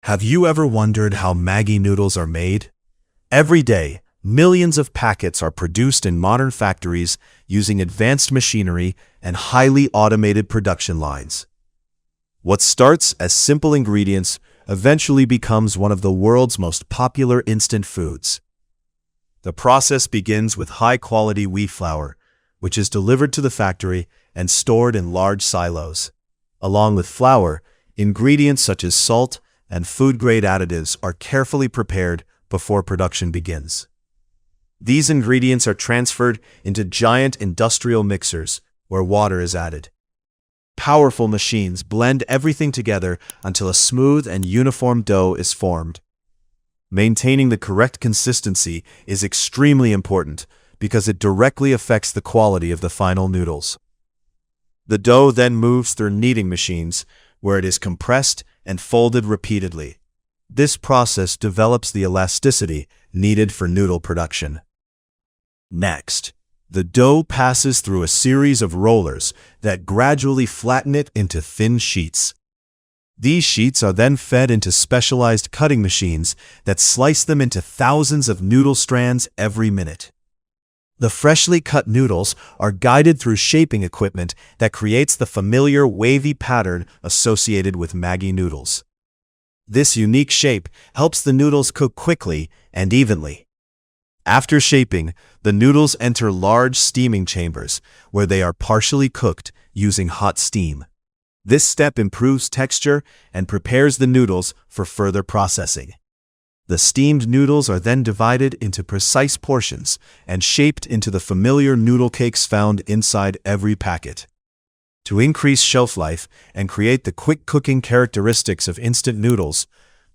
Have you ever wondered how Maggi noodles are made? Every day, millions of packets are produced in modern factories using advanced machinery and highly automated production lines. What starts as simple ingredients eventually becomes one of the world's most popular instant foods. The process begins with high-quality wheat flour, which is delivered to the factory and stored in large silos. Along with flour, ingredients such as salt and food-grade additives are carefully prepared before production begins. These ingredients are transferred into giant industrial mixers where water is added. Powerful machines blend everything together until a smooth and uniform dough is formed. Maintaining the correct consistency is extremely important because it directly affects the quality of the final noodles. The dough then moves through kneading machines, where it is compressed and folded repeatedly. This process develops the elasticity needed for noodle production. Next, the dough passes through a series of rollers that gradually flatten it into thin sheets. These sheets are then fed into specialized cutting machines that slice them into thousands of noodle strands every minute. The freshly cut noodles are guided through shaping equipment that creates the familiar wavy pattern associated with Maggi noodles. This unique shape helps the noodles cook quickly and evenly. After shaping, the noodles enter large steaming chambers where they are partially cooked using hot steam. This step improves texture and prepares the noodles for further processing. The steamed noodles are then divided into precise portions and shaped into the familiar noodle cakes found inside every packet. To increase shelf life and create the quick cooking characteristics of instant noodles,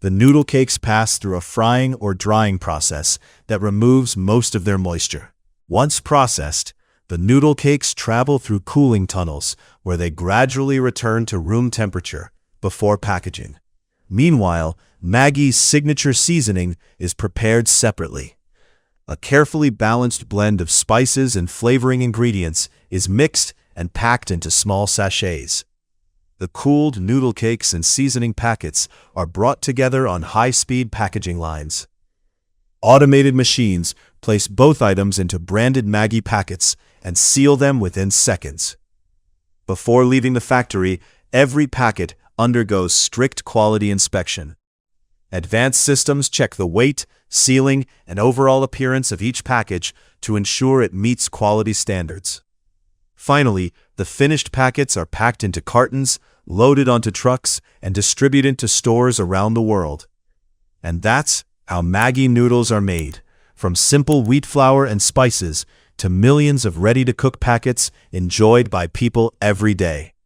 the noodle cakes pass through a frying or drying process that removes most of their moisture. Once processed, the noodle cakes travel through cooling tunnels where they gradually return to room temperature before packaging. Meanwhile, Maggi's signature seasoning is prepared separately. A carefully balanced blend of spices and flavoring ingredients is mixed and packed into small sachets. The cooled noodle cakes and seasoning packets are brought together on high-speed packaging lines. Automated machines place both items into branded Maggi packets and seal them within seconds. Before leaving the factory, every packet undergoes strict quality inspection. Advanced systems check the weight, sealing, and overall appearance of each package to ensure it meets quality standards. Finally, the finished packets are packed into cartons, loaded onto trucks, and distributed to stores around the world. And that's how Maggi noodles are made, from simple wheat flour and spices to millions of ready-to-cook packets enjoyed by people every day.